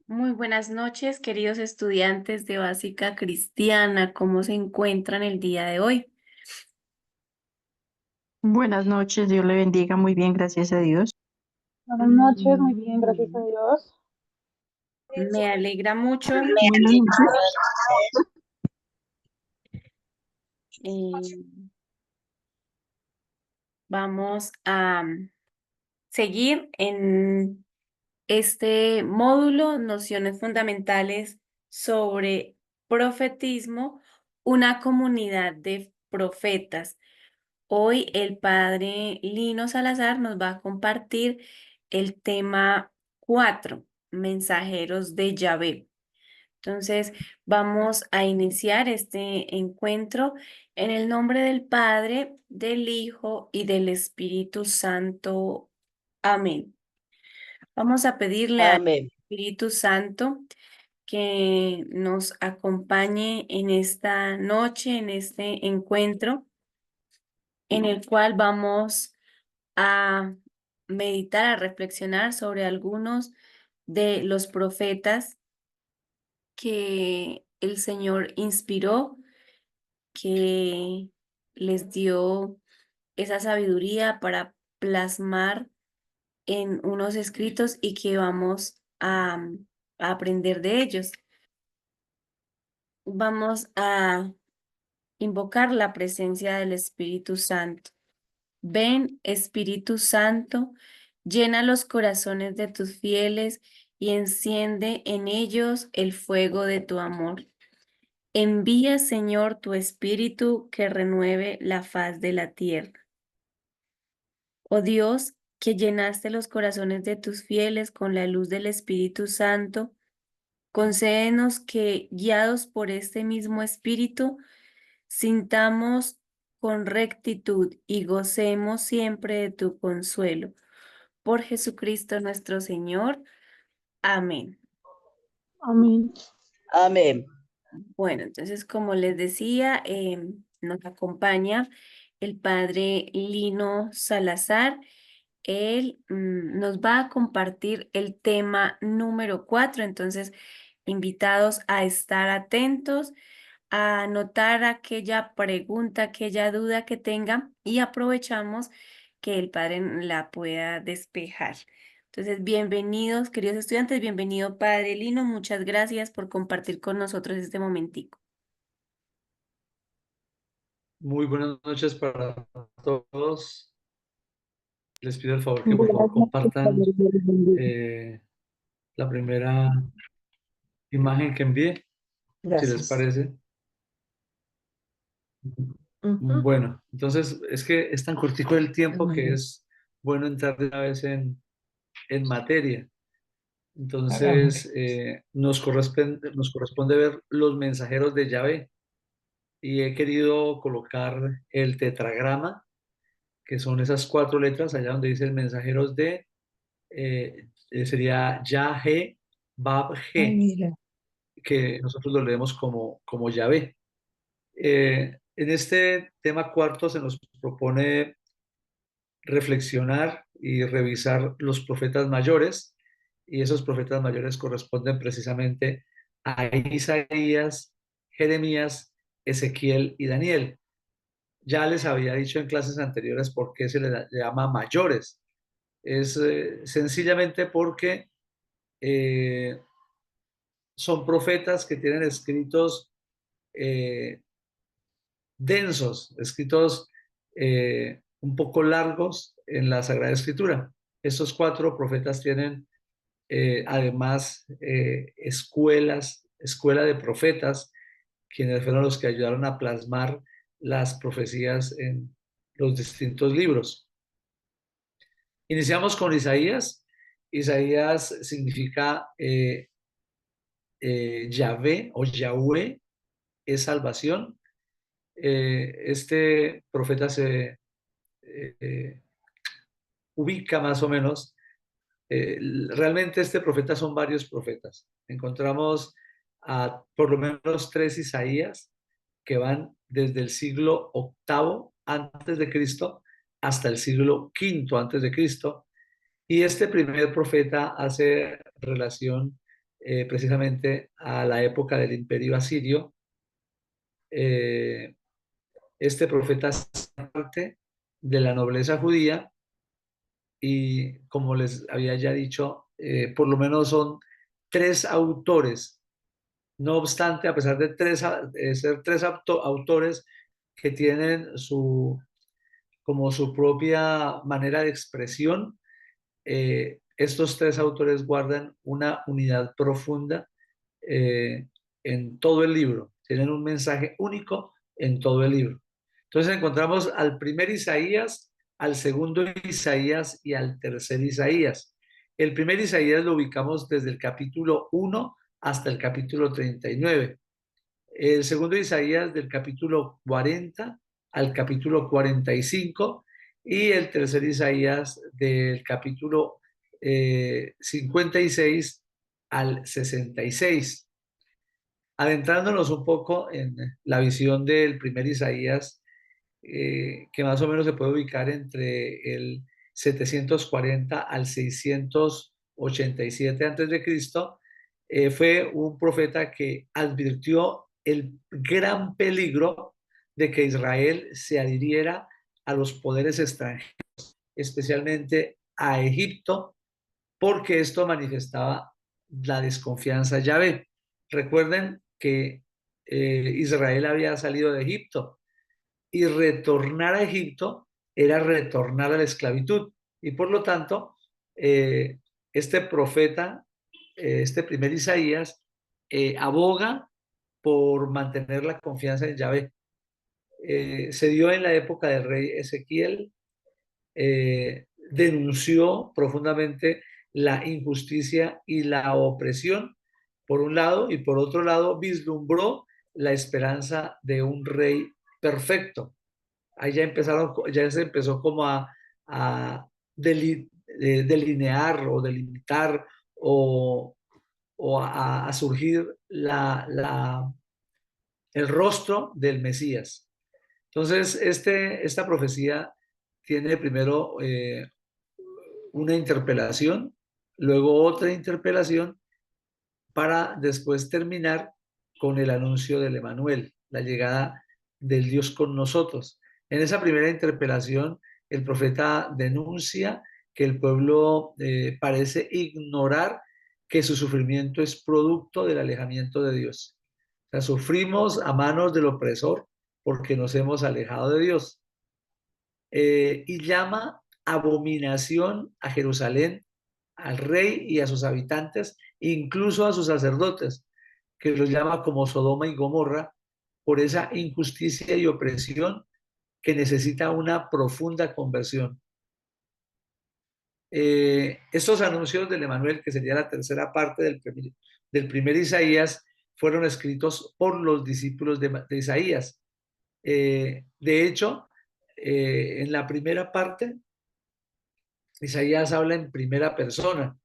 Muy buenas noches, queridos estudiantes de Básica Cristiana. ¿Cómo se encuentran el día de hoy? Buenas noches, Dios le bendiga muy bien, gracias a Dios. Buenas noches, muy bien, gracias a Dios. Me alegra mucho. Buenas noches. eh, Vamos a seguir en este módulo, nociones fundamentales sobre profetismo, una comunidad de profetas. Hoy el padre Lino Salazar nos va a compartir el tema 4, mensajeros de Yahvé. Entonces, vamos a iniciar este encuentro en el nombre del Padre, del Hijo y del Espíritu Santo. Amén. Vamos a pedirle al Amén. Espíritu Santo que nos acompañe en esta noche, en este encuentro, en el cual vamos a meditar, a reflexionar sobre algunos de los profetas que el Señor inspiró, que les dio esa sabiduría para plasmar en unos escritos y que vamos a aprender de ellos. Vamos a invocar la presencia del Espíritu Santo. Ven, Espíritu Santo, llena los corazones de tus fieles y enciende en ellos el fuego de tu amor. Envía, Señor, tu Espíritu que renueve la faz de la tierra. Oh Dios, que llenaste los corazones de tus fieles con la luz del Espíritu Santo, concédenos que, guiados por este mismo Espíritu, sintamos con rectitud y gocemos siempre de tu consuelo. Por Jesucristo nuestro Señor. Amén. Amén. Amén. Bueno, entonces, como les decía, nos acompaña el padre Lino Salazar. Él nos va a compartir el tema número 4. Entonces, invitados a estar atentos, a anotar aquella pregunta, aquella duda que tengan y aprovechamos que el padre la pueda despejar. Entonces, bienvenidos, queridos estudiantes, bienvenido, padre Lino. Muchas gracias por compartir con nosotros este momentico. Muy buenas noches para todos. Les pido el favor que por Buenas favor noches, compartan Padre, Dios les bendiga. la primera imagen que envié, si les Gracias. parece. Ujú. Bueno, entonces es que es tan cortico el tiempo Muy que bien. es bueno entrar de una vez en materia. Hagámosle. Entonces nos corresponde ver los mensajeros de Yahvé y he querido colocar el tetragrama, que son esas 4 letras allá donde dice mensajeros de sería Yahé Bab Ay, G, mira. que nosotros lo leemos como Yahvé. En este tema cuarto se nos propone reflexionar y revisar los profetas mayores, y esos profetas mayores corresponden precisamente a Isaías, Jeremías, Ezequiel y Daniel. Ya les había dicho en clases anteriores por qué se les llama mayores. Es sencillamente porque eh, son profetas que tienen escritos eh, densos, escritos un poco largos en la Sagrada Escritura. Estos 4 profetas tienen además escuela de profetas, quienes fueron los que ayudaron a plasmar las profecías en los distintos libros. Iniciamos con Isaías. Isaías significa Yahvé o Yahweh es salvación. Este profeta se eh, ubica más o menos. Realmente este profeta son varios profetas. Encontramos a por lo menos 3 Isaías que van desde el siglo octavo antes de Cristo hasta el siglo quinto antes de Cristo. Y este primer profeta hace relación precisamente a la época del imperio asirio. Eh, este profeta es parte de la nobleza judía y como les había ya dicho, por lo menos son 3 autores. No obstante, a pesar de ser 3 autores que tienen como su propia manera de expresión, estos 3 autores guardan una unidad profunda eh, en todo el libro. Tienen un mensaje único en todo el libro. Entonces encontramos al primer Isaías, al segundo Isaías y al tercer Isaías. El primer Isaías lo ubicamos desde el capítulo 1 hasta el capítulo 39. El segundo Isaías del capítulo 40 al capítulo 45 y el tercer Isaías del capítulo 56 al 66. Adentrándonos un poco en la visión del primer Isaías, que más o menos se puede ubicar entre el 740 al 687 antes de Cristo, fue un profeta que advirtió el gran peligro de que Israel se adhiriera a los poderes extranjeros, especialmente a Egipto, porque esto manifestaba la desconfianza a Yahvé. Recuerden que Israel había salido de Egipto y retornar a Egipto era retornar a la esclavitud. Y por lo tanto, este profeta, este primer Isaías, aboga por mantener la confianza en Yahvé. Se dio en la época del rey Ezequiel, denunció profundamente la injusticia y la opresión, por un lado, y por otro lado, vislumbró la esperanza de un rey perfecto. Ahí ya se empezó como a delinear o delimitar o a surgir el rostro del Mesías. Entonces, esta profecía tiene primero una interpelación, luego otra interpelación, para después terminar con el anuncio del Emanuel, la llegada del Dios con nosotros. En esa primera interpelación, el profeta denuncia que el pueblo parece ignorar que su sufrimiento es producto del alejamiento de Dios. O sea, sufrimos a manos del opresor porque nos hemos alejado de Dios. Y llama abominación a Jerusalén, al rey y a sus habitantes, incluso a sus sacerdotes, que los llama como Sodoma y Gomorra, por esa injusticia y opresión que necesita una profunda conversión. Estos anuncios del Emanuel, que sería la tercera parte del primer Isaías, fueron escritos por los discípulos de Isaías. De hecho, en la primera parte, Isaías habla en primera persona,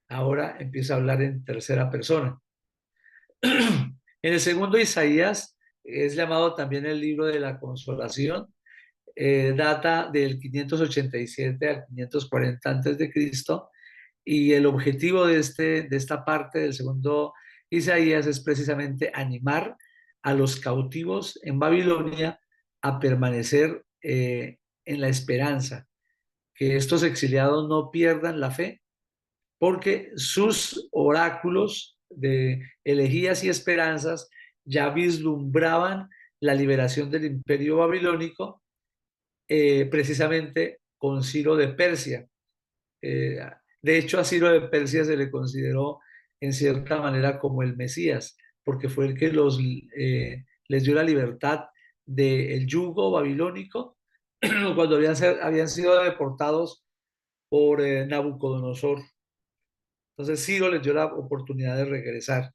ahora empieza a hablar en tercera persona. En el segundo Isaías es llamado también el libro de la consolación, data del 587 al 540 antes de Cristo, y el objetivo de esta parte del segundo Isaías es precisamente animar a los cautivos en Babilonia a permanecer en la esperanza, que estos exiliados no pierdan la fe, porque sus oráculos de elegías y esperanzas ya vislumbraban la liberación del imperio babilónico, precisamente con Ciro de Persia. De hecho, a Ciro de Persia se le consideró en cierta manera como el Mesías, porque fue el que les dio la libertad del yugo babilónico cuando habían sido deportados por Nabucodonosor. Entonces Ciro les dio la oportunidad de regresar.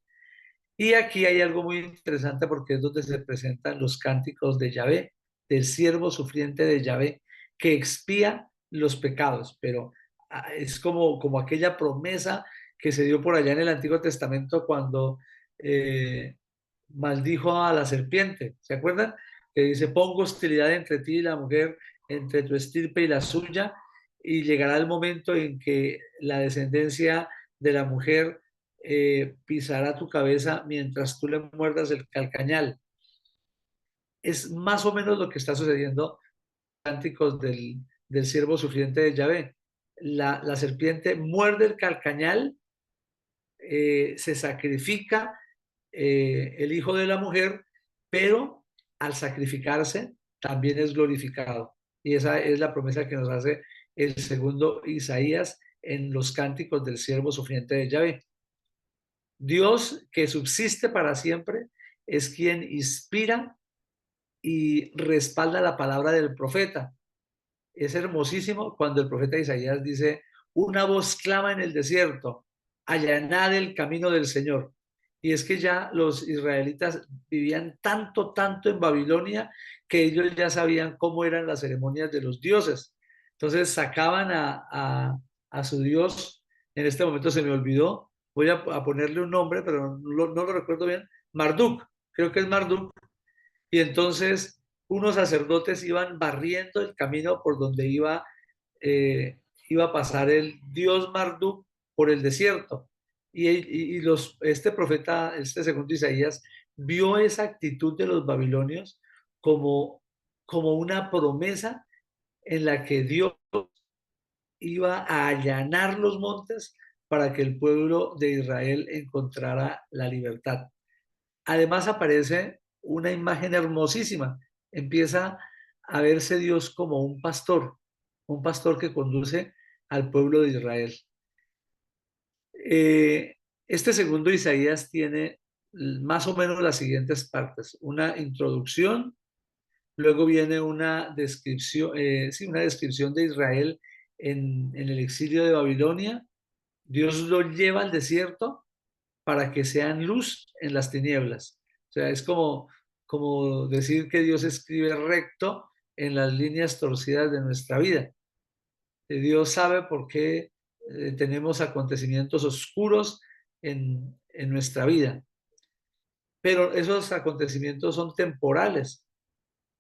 Y aquí hay algo muy interesante porque es donde se presentan los cánticos de Yahvé, del siervo sufriente de Yahvé, que expía los pecados, pero es como aquella promesa que se dio por allá en el Antiguo Testamento cuando maldijo a la serpiente, ¿se acuerdan? Que dice, pongo hostilidad entre ti y la mujer, entre tu estirpe y la suya, y llegará el momento en que la descendencia de la mujer pisará tu cabeza mientras tú le muerdas el calcañal. Es más o menos lo que está sucediendo en los cánticos del siervo sufriente de Yahvé. La serpiente muerde el calcañal, se sacrifica el hijo de la mujer, pero al sacrificarse también es glorificado. Y esa es la promesa que nos hace el segundo Isaías en los cánticos del siervo sufriente de Yahvé. Dios que subsiste para siempre es quien inspira y respalda la palabra del profeta. Es hermosísimo cuando el profeta Isaías dice, una voz clama en el desierto, allanad el camino del Señor. Y es que ya los israelitas vivían tanto en Babilonia que ellos ya sabían cómo eran las ceremonias de los dioses. Entonces sacaban a su Dios, en este momento se me olvidó, voy a ponerle un nombre, pero no lo recuerdo bien, Marduk, creo que es Marduk, y entonces unos sacerdotes iban barriendo el camino por donde iba a pasar el dios Marduk por el desierto. Este profeta, este segundo Isaías, vio esa actitud de los babilonios como una promesa en la que Dios iba a allanar los montes para que el pueblo de Israel encontrara la libertad. Además aparece una imagen hermosísima. Empieza a verse Dios como un pastor que conduce al pueblo de Israel. Este segundo Isaías tiene más o menos las siguientes partes: una introducción, luego viene una descripción de Israel en el exilio de Babilonia. Dios lo lleva al desierto para que sean luz en las tinieblas. O sea, es como decir que Dios escribe recto en las líneas torcidas de nuestra vida. Dios sabe por qué tenemos acontecimientos oscuros en nuestra vida. pero esos acontecimientos son temporales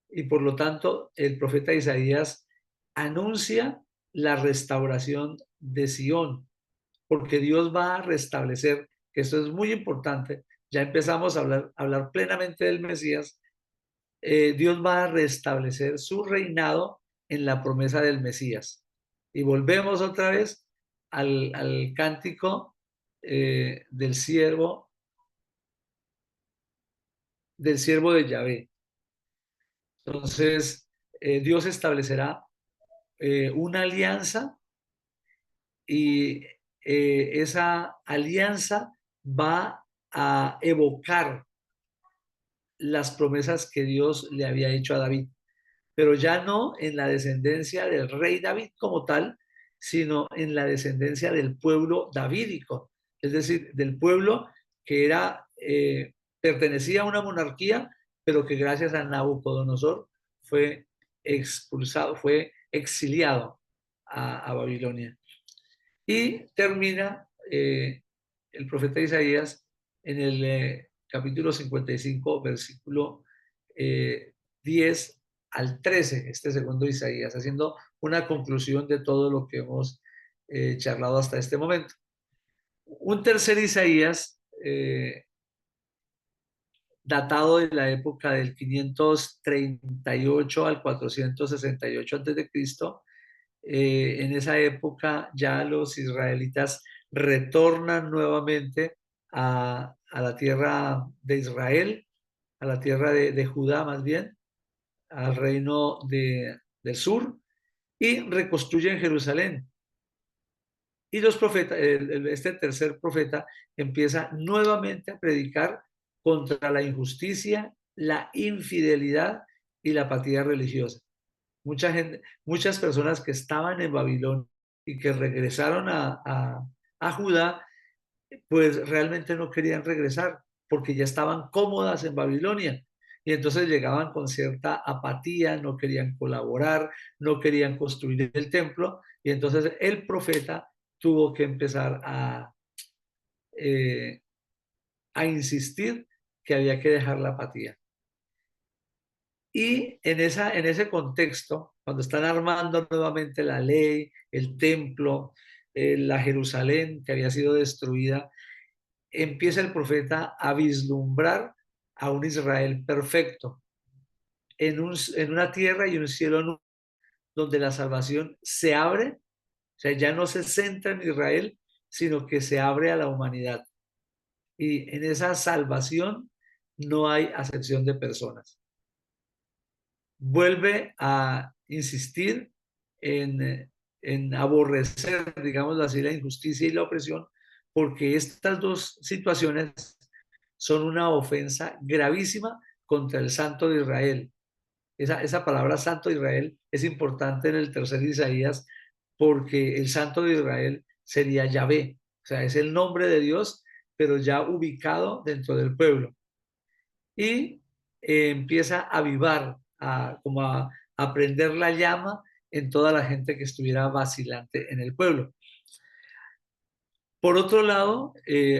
y por lo tanto el profeta Isaías anuncia la restauración de Sión, porque Dios va a restablecer, que esto es muy importante, ya empezamos a hablar plenamente del Mesías. Dios va a restablecer su reinado en la promesa del Mesías. Y volvemos otra vez al cántico del siervo de Yahvé. Entonces, Dios establecerá una alianza y esa alianza va a evocar las promesas que Dios le había hecho a David, pero ya no en la descendencia del rey David como tal, sino en la descendencia del pueblo davídico, es decir, del pueblo que pertenecía a una monarquía, pero que gracias a Nabucodonosor fue expulsado, fue exiliado a Babilonia. Y termina el profeta Isaías en el capítulo 55, versículo 10 al 13, este segundo Isaías, haciendo una conclusión de todo lo que hemos charlado hasta este momento. Un tercer Isaías, datado de la época del 538 al 468 a.C., en esa época ya los israelitas retornan nuevamente a la tierra de Israel, a la tierra de Judá más bien, al reino del sur, y reconstruyen Jerusalén. Y los profetas, este tercer profeta empieza nuevamente a predicar contra la injusticia, la infidelidad y la apatía religiosa. Muchas personas que estaban en Babilonia y que regresaron a Judá, pues realmente no querían regresar porque ya estaban cómodas en Babilonia. Y entonces llegaban con cierta apatía, no querían colaborar, no querían construir el templo. Y entonces el profeta tuvo que empezar eh, a insistir que había que dejar la apatía. Y en ese contexto, cuando están armando nuevamente la ley, el templo, la Jerusalén que había sido destruida, empieza el profeta a vislumbrar a un Israel perfecto, en una tierra y un cielo nuevo, donde la salvación se abre, o sea, ya no se centra en Israel, sino que se abre a la humanidad. Y en esa salvación no hay acepción de personas. Vuelve a insistir en aborrecer, digamos así, la injusticia y la opresión, porque estas dos situaciones son una ofensa gravísima contra el Santo de Israel. Esa palabra Santo de Israel es importante en el tercer Isaías porque el Santo de Israel sería Yahvé, o sea, es el nombre de Dios, pero ya ubicado dentro del pueblo. Y empieza a avivar, como a prender la llama en toda la gente que estuviera vacilante en el pueblo. Por otro lado,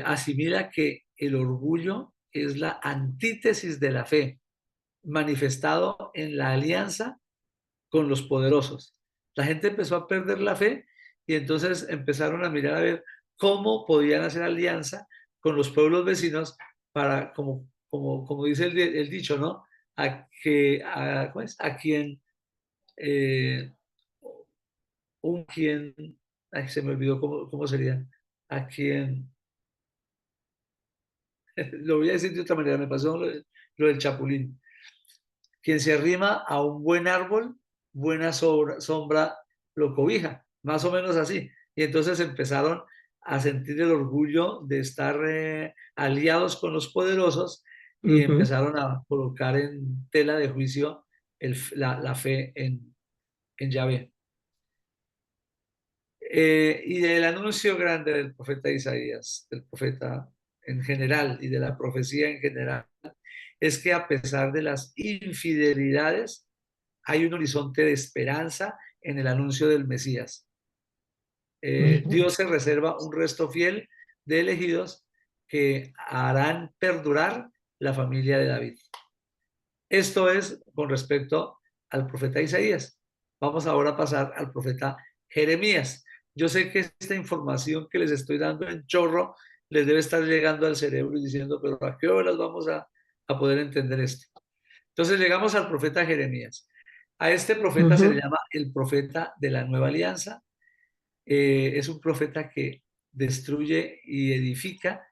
asimila que el orgullo es la antítesis de la fe, manifestado en la alianza con los poderosos. La gente empezó a perder la fe y entonces empezaron a mirar a ver cómo podían hacer alianza con los pueblos vecinos para, como dice el dicho, ¿no? A quien, eh, ay, se me olvidó cómo sería, a quien, lo voy a decir de otra manera, me pasó lo del chapulín. Quien se arrima a un buen árbol, buena sombra lo cobija, más o menos así. Y entonces empezaron a sentir el orgullo de estar aliados con los poderosos y empezaron a colocar en tela de juicio la fe en Yahvé. Y del anuncio grande del profeta Isaías, del profeta en general y de la profecía en general, es que a pesar de las infidelidades, hay un horizonte de esperanza en el anuncio del Mesías. Dios se reserva un resto fiel de elegidos que harán perdurar la familia de David. Esto es con respecto al profeta Isaías. Vamos ahora a pasar al profeta Jeremías. Yo sé que esta información que les estoy dando en chorro les debe estar llegando al cerebro y diciendo, pero ¿a qué horas vamos a poder entender esto? Entonces llegamos al profeta Jeremías. A este profeta se le llama el profeta de la nueva alianza. Es un profeta que destruye y edifica.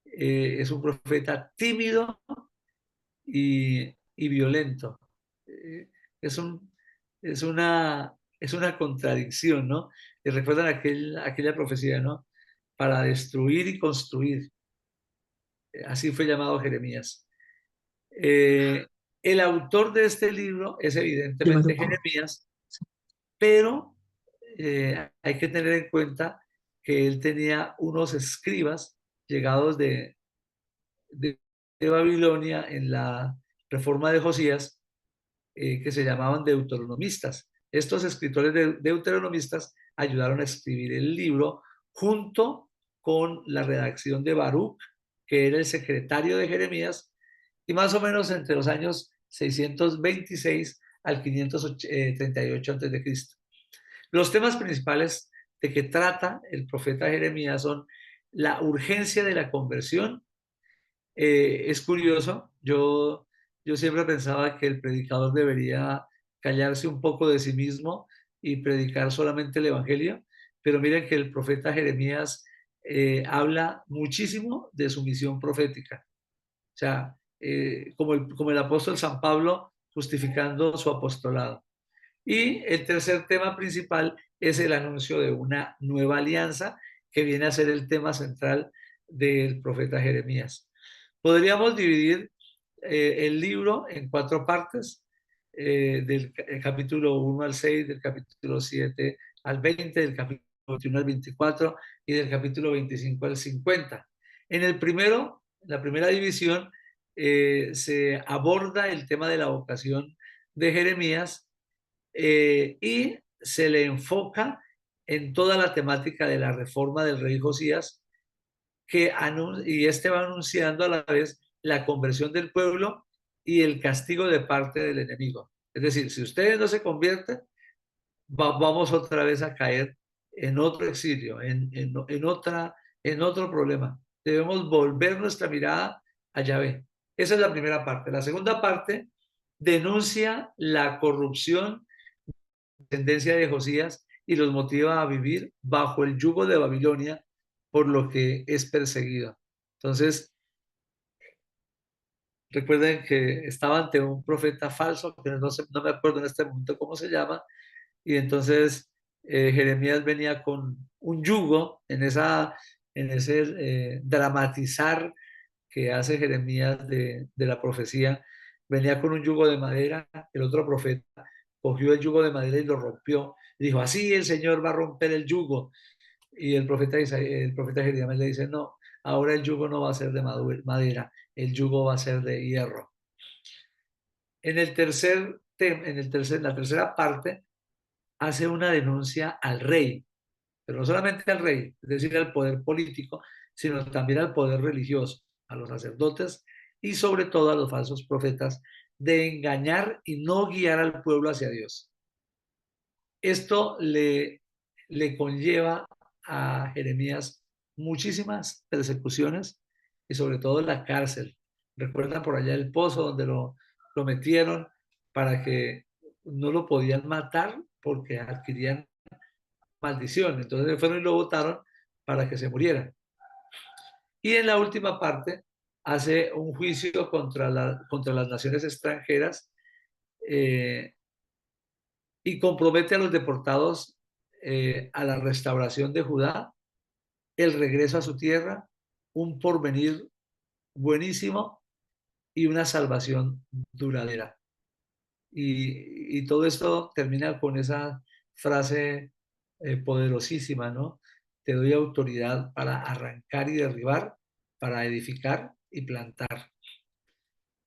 Es un profeta tímido y violento. Eh, es, un, es una contradicción, ¿no? Y recuerdan aquella profecía, ¿no? Para destruir y construir. Así fue llamado Jeremías. El autor de este libro es evidentemente Jeremías, pero hay que tener en cuenta que él tenía unos escribas llegados de Babilonia en la reforma de Josías, que se llamaban deuteronomistas. Estos escritores deuteronomistas ayudaron a escribir el libro junto con la redacción de Baruch, que era el secretario de Jeremías, y más o menos entre los años 626 al 538 a.C. Los temas principales de que trata el profeta Jeremías son la urgencia de la conversión. Es curioso, yo siempre pensaba que el predicador debería callarse un poco de sí mismo y predicar solamente el Evangelio, pero miren que el profeta Jeremías habla muchísimo de su misión profética. O sea, como el apóstol San Pablo justificando su apostolado. Y el tercer tema principal es el anuncio de una nueva alianza que viene a ser el tema central del profeta Jeremías. Podríamos dividir el libro en 4 partes, del capítulo 1 al 6, del capítulo 7 al 20, del capítulo 21 al 24 y del capítulo 25 al 50. En la primera división, se aborda el tema de la vocación de Jeremías, y se le enfoca en toda la temática de la reforma del rey Josías, y este va anunciando a la vez la conversión del pueblo y el castigo de parte del enemigo. Es decir, si ustedes no se convierten, vamos otra vez a caer en otro exilio, en otro problema. Debemos volver nuestra mirada a Yahvé. Esa es la primera parte. La segunda parte denuncia la corrupción, tendencia de Josías y los motiva a vivir bajo el yugo de Babilonia, por lo que es perseguido. Entonces, recuerden que estaba ante un profeta falso, que no me acuerdo en este momento cómo se llama, y entonces Jeremías venía con un yugo en ese dramatizar que hace Jeremías de la profecía. Venía con un yugo de madera, el otro profeta cogió el yugo de madera y lo rompió. Y dijo, así el Señor va a romper el yugo. Y el profeta Jeremías le dice, no, ahora el yugo no va a ser de madera, el yugo va a ser de hierro. En la tercera parte, hace una denuncia al rey, pero no solamente al rey, es decir, al poder político, sino también al poder religioso, a los sacerdotes y sobre todo a los falsos profetas, de engañar y no guiar al pueblo hacia Dios. Esto le conlleva a Jeremías muchísimas persecuciones y sobre todo la cárcel. Recuerdan por allá el pozo donde lo metieron para que no lo podían matar porque adquirían maldición. Entonces fueron y lo botaron para que se muriera. Y en la última parte hace un juicio contra las naciones extranjeras, eh, y compromete a los deportados a la restauración de Judá, el regreso a su tierra, un porvenir buenísimo y una salvación duradera. Y todo esto termina con esa frase poderosísima, ¿no? Te doy autoridad para arrancar y derribar, para edificar y plantar.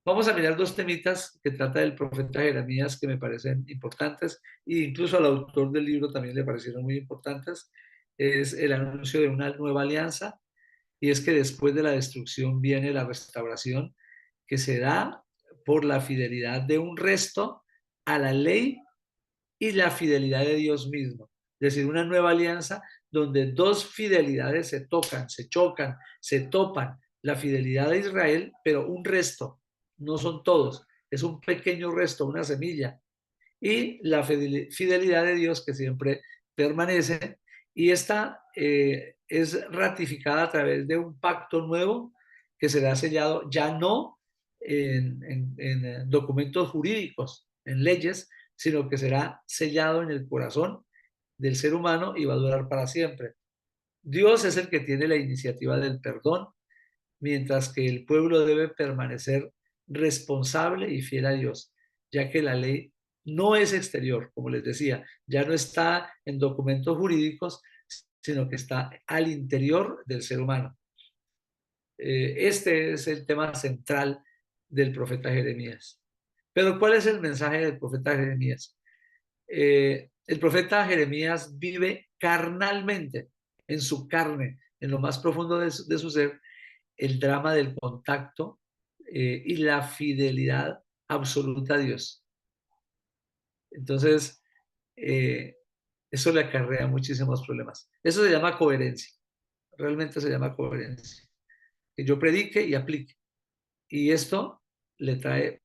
Vamos a mirar 2 temitas que trata el profeta Jeremías que me parecen importantes, e incluso al autor del libro también le parecieron muy importantes. Es el anuncio de una nueva alianza, y es que después de la destrucción viene la restauración, que se da por la fidelidad de un resto a la ley y la fidelidad de Dios mismo. Es decir, una nueva alianza donde dos fidelidades se tocan, se chocan, se topan. La fidelidad de Israel, pero un resto, no son todos, es un pequeño resto, una semilla. Y la fidelidad de Dios que siempre permanece. Y esta es ratificada a través de un pacto nuevo que será sellado ya no en documentos jurídicos, en leyes, sino que será sellado en el corazón del ser humano y va a durar para siempre. Dios es el que tiene la iniciativa del perdón, mientras que el pueblo debe permanecer responsable y fiel a Dios, ya que la ley no es exterior, como les decía, ya no está en documentos jurídicos, sino que está al interior del ser humano. Este es el tema central del profeta Jeremías. Pero ¿cuál es el mensaje del profeta Jeremías? El profeta Jeremías vive carnalmente, en su carne, en lo más profundo de su ser, el drama del contacto y la fidelidad absoluta a Dios. Entonces, eso le acarrea muchísimos problemas. Eso se llama coherencia. Realmente se llama coherencia. Que yo predique y aplique. Y esto le trae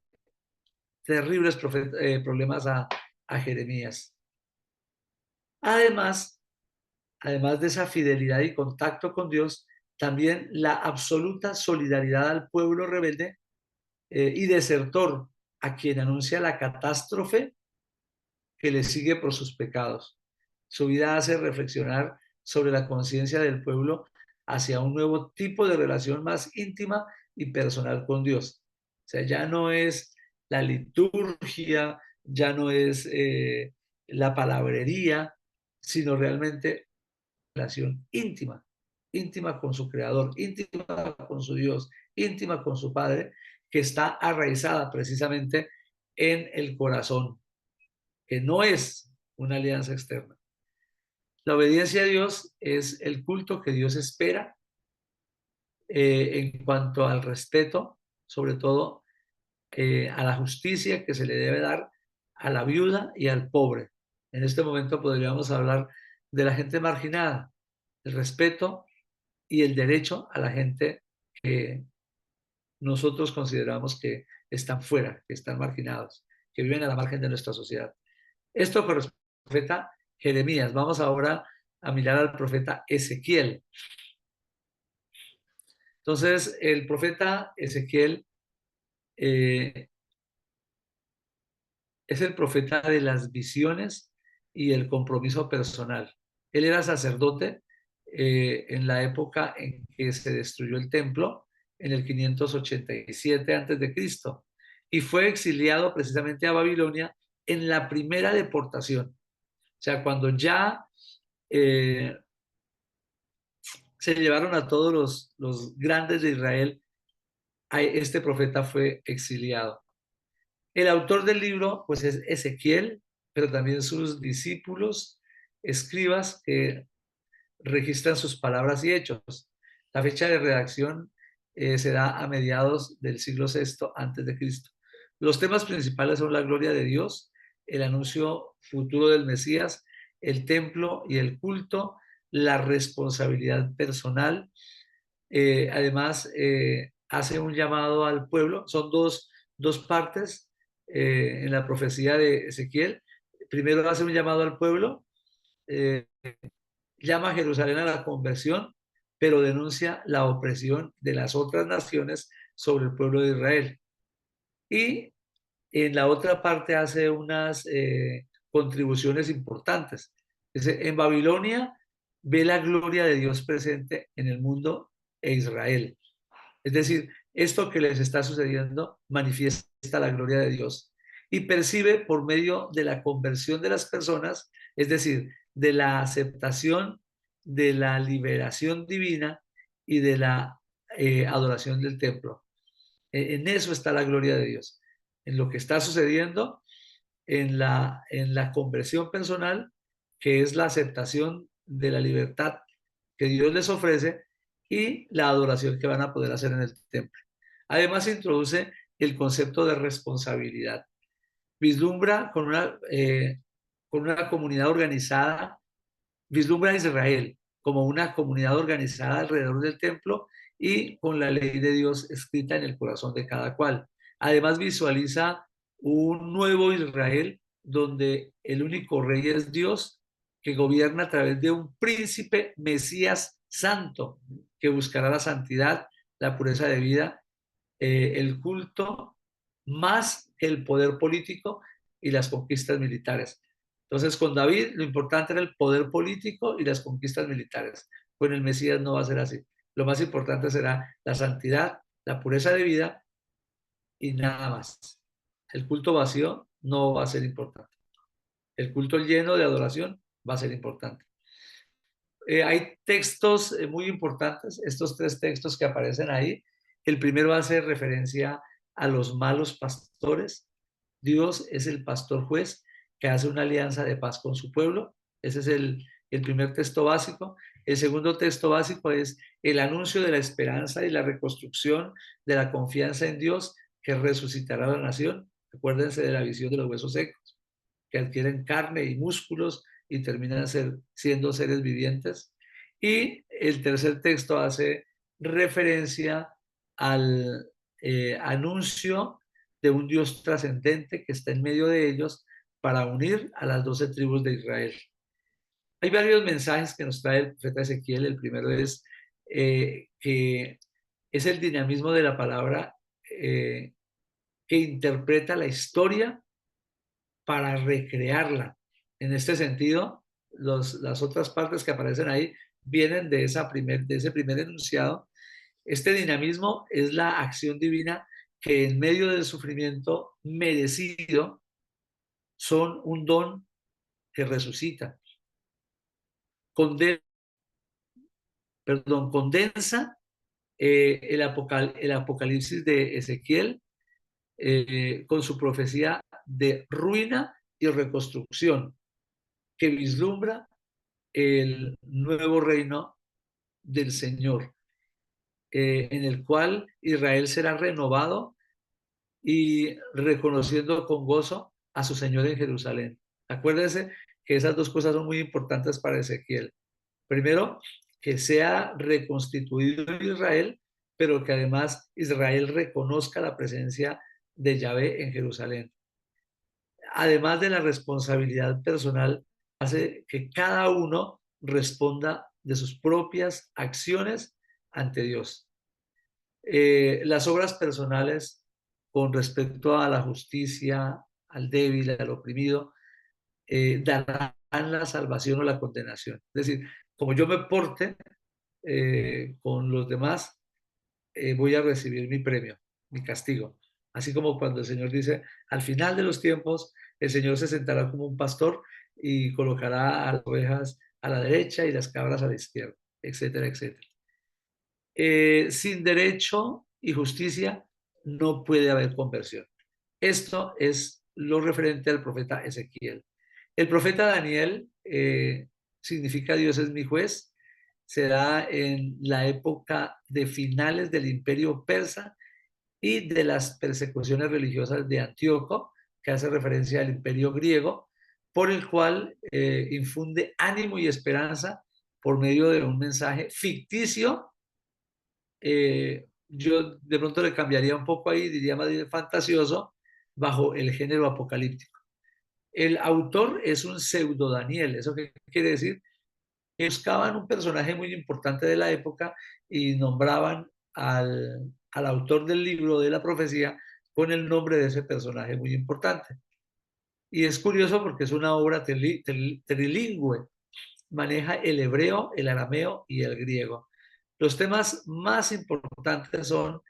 terribles problemas a Jeremías. Además de esa fidelidad y contacto con Dios, también la absoluta solidaridad al pueblo rebelde y desertor, a quien anuncia la catástrofe que le sigue por sus pecados. Su vida hace reflexionar sobre la conciencia del pueblo hacia un nuevo tipo de relación más íntima y personal con Dios. O sea, ya no es la liturgia, ya no es la palabrería, sino realmente relación íntima, íntima con su creador, íntima con su Dios, íntima con su Padre, que está arraizada precisamente en el corazón, que no es una alianza externa. La obediencia a Dios es el culto que Dios espera en cuanto al respeto, sobre todo a la justicia que se le debe dar a la viuda y al pobre. En este momento podríamos hablar de la gente marginada, el respeto y el derecho a la gente que nosotros consideramos que están fuera, que están marginados, que viven a la margen de nuestra sociedad. Esto corresponde al profeta Jeremías. Vamos ahora a mirar al profeta Ezequiel. Entonces, el profeta Ezequiel es el profeta de las visiones y el compromiso personal. Él era sacerdote en la época en que se destruyó el templo, en el 587 a.C., y fue exiliado precisamente a Babilonia en la primera deportación. O sea, cuando ya se llevaron a todos los grandes de Israel, este profeta fue exiliado. El autor del libro, pues, es Ezequiel, pero también sus discípulos, escribas que registran sus palabras y hechos. La fecha de redacción se da a mediados del siglo VI antes de Cristo. Los temas principales son la gloria de Dios, el anuncio futuro del Mesías, el templo y el culto, la responsabilidad personal. Además, hace un llamado al pueblo. Son dos partes en la profecía de Ezequiel. Primero hace un llamado al pueblo, llama a Jerusalén a la conversión, pero denuncia la opresión de las otras naciones sobre el pueblo de Israel. Y en la otra parte hace unas contribuciones importantes. Dice, en Babilonia ve la gloria de Dios presente en el mundo e Israel. Es decir, esto que les está sucediendo manifiesta la gloria de Dios y percibe por medio de la conversión de las personas, es decir, de la aceptación de la liberación divina y de la adoración del templo. En eso está la gloria de Dios, en lo que está sucediendo, en la conversión personal, que es la aceptación de la libertad que Dios les ofrece y la adoración que van a poder hacer en el templo. Además, introduce el concepto de responsabilidad. Vislumbra con una comunidad organizada, vislumbra a Israel como una comunidad organizada alrededor del templo y con la ley de Dios escrita en el corazón de cada cual. Además, visualiza un nuevo Israel donde el único rey es Dios, que gobierna a través de un príncipe Mesías santo, que buscará la santidad, la pureza de vida, el culto, más que el poder político y las conquistas militares. Entonces, con David lo importante era el poder político y las conquistas militares. Con el Mesías no va a ser así. Lo más importante será la santidad, la pureza de vida y nada más. El culto vacío no va a ser importante. El culto lleno de adoración va a ser importante. Hay textos muy importantes, estos 3 textos que aparecen ahí. El primero hace referencia a los malos pastores. Dios es el pastor juez que hace una alianza de paz con su pueblo. Ese es el primer texto básico. El segundo texto básico es el anuncio de la esperanza y la reconstrucción de la confianza en Dios que resucitará a la nación. Acuérdense de la visión de los huesos secos, que adquieren carne y músculos y terminan siendo seres vivientes. Y el tercer texto hace referencia al anuncio de un Dios trascendente que está en medio de ellos para unir a las 12 tribus de Israel. Hay varios mensajes que nos trae el profeta Ezequiel. El primero es que es el dinamismo de la palabra que interpreta la historia para recrearla. En este sentido, las otras partes que aparecen ahí vienen de ese primer enunciado. Este dinamismo es la acción divina que en medio del sufrimiento merecido son un don que resucita. Condensa el Apocalipsis de Ezequiel con su profecía de ruina y reconstrucción, que vislumbra el nuevo reino del Señor, en el cual Israel será renovado y reconociendo con gozo a su Señor en Jerusalén. Acuérdense que esas 2 cosas son muy importantes para Ezequiel. Primero, que sea reconstituido Israel, pero que además Israel reconozca la presencia de Yahvé en Jerusalén. Además de la responsabilidad personal, hace que cada uno responda de sus propias acciones ante Dios. Las obras personales con respecto a la justicia, al débil, al oprimido, darán la salvación o la condenación. Es decir, como yo me porte con los demás, voy a recibir mi premio, mi castigo. Así como cuando el Señor dice, al final de los tiempos, el Señor se sentará como un pastor y colocará a las ovejas a la derecha y las cabras a la izquierda, etcétera, etcétera. Sin derecho y justicia no puede haber conversión. Esto es lo referente al profeta Ezequiel. El profeta Daniel significa Dios es mi juez. Se da en la época de finales del imperio persa y de las persecuciones religiosas de Antíoco, que hace referencia al imperio griego, por el cual infunde ánimo y esperanza por medio de un mensaje ficticio. Yo de pronto le cambiaría un poco ahí, diría más bien fantasioso, bajo el género apocalíptico. El autor es un pseudo Daniel. ¿Eso qué quiere decir? Buscaban un personaje muy importante de la época y nombraban al autor del libro de la profecía con el nombre de ese personaje muy importante. Y es curioso porque es una obra trilingüe, maneja el hebreo, el arameo y el griego. Los temas más importantes son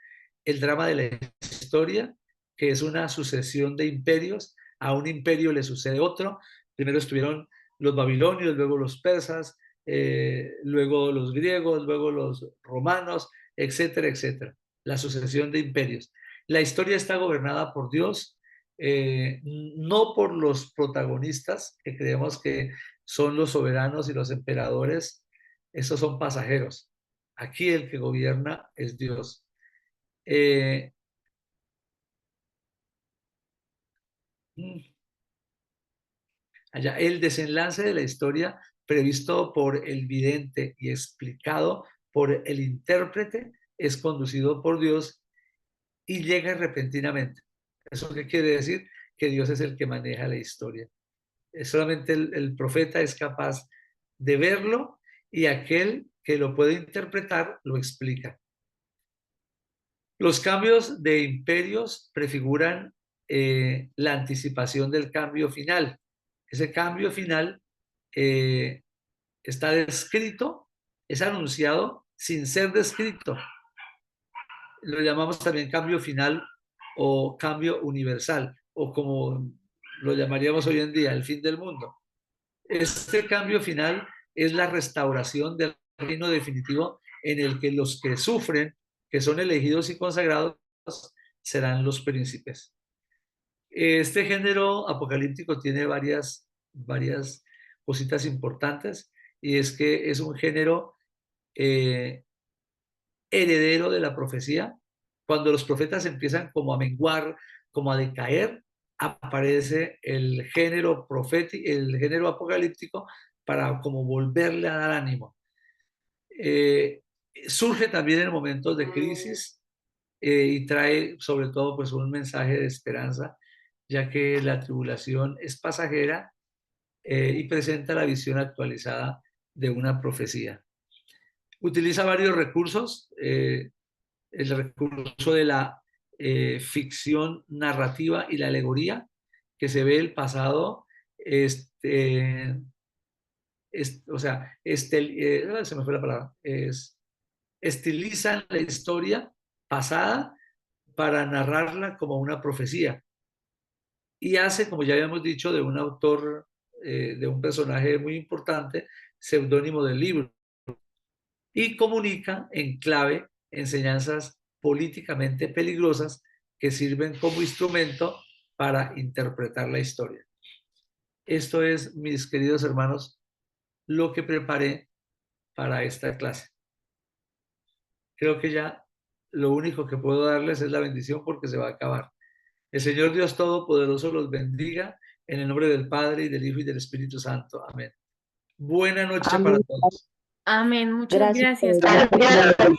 el drama de la historia, que es una sucesión de imperios. A un imperio le sucede otro. Primero estuvieron los babilonios, luego los persas, luego los griegos, luego los romanos, etcétera, etcétera. La sucesión de imperios. La historia está gobernada por Dios, no por los protagonistas, que creemos que son los soberanos y los emperadores. Esos son pasajeros. Aquí el que gobierna es Dios. Eh, allá, el desenlace de la historia previsto por el vidente y explicado por el intérprete es conducido por Dios y llega repentinamente. ¿Eso qué quiere decir? Que Dios es el que maneja la historia. Solamente el profeta es capaz de verlo y aquel que lo puede interpretar lo explica. Los cambios de imperios prefiguran la anticipación del cambio final. Ese cambio final está descrito, es anunciado sin ser descrito. Lo llamamos también cambio final o cambio universal, o como lo llamaríamos hoy en día, el fin del mundo. Este cambio final es la restauración del reino definitivo en el que los que sufren, que son elegidos y consagrados, serán los príncipes. Este género apocalíptico tiene varias cositas importantes, y es que es un género heredero de la profecía. Cuando los profetas empiezan como a menguar, como a decaer, aparece el género profético, el género apocalíptico, para como volverle a dar ánimo. Surge también en momentos de crisis y trae sobre todo pues un mensaje de esperanza, ya que la tribulación es pasajera y presenta la visión actualizada de una profecía. Utiliza varios recursos, el recurso de la ficción narrativa y la alegoría, que se ve el pasado, o sea, se me fue la palabra, estilizan la historia pasada para narrarla como una profecía, y hace, como ya habíamos dicho, de un autor, de un personaje muy importante, seudónimo del libro, y comunica en clave enseñanzas políticamente peligrosas que sirven como instrumento para interpretar la historia. Esto es, mis queridos hermanos, lo que preparé para esta clase. Creo que ya lo único que puedo darles es la bendición, porque se va a acabar. El Señor Dios Todopoderoso los bendiga, en el nombre del Padre, y del Hijo, y del Espíritu Santo. Amén. Buena noche para Amén. todos. Amén. Muchas Gracias, gracias, Padre. Padre.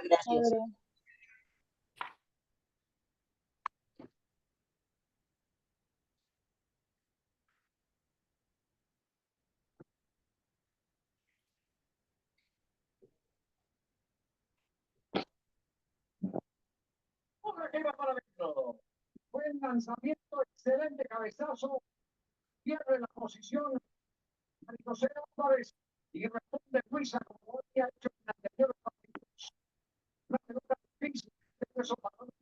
Gracias. Padre. Buen lanzamiento, excelente cabezazo, pierde la posición José Álvarez y responde Luisa como había hecho en anteriores partidos. Una pelota difícil, esos balones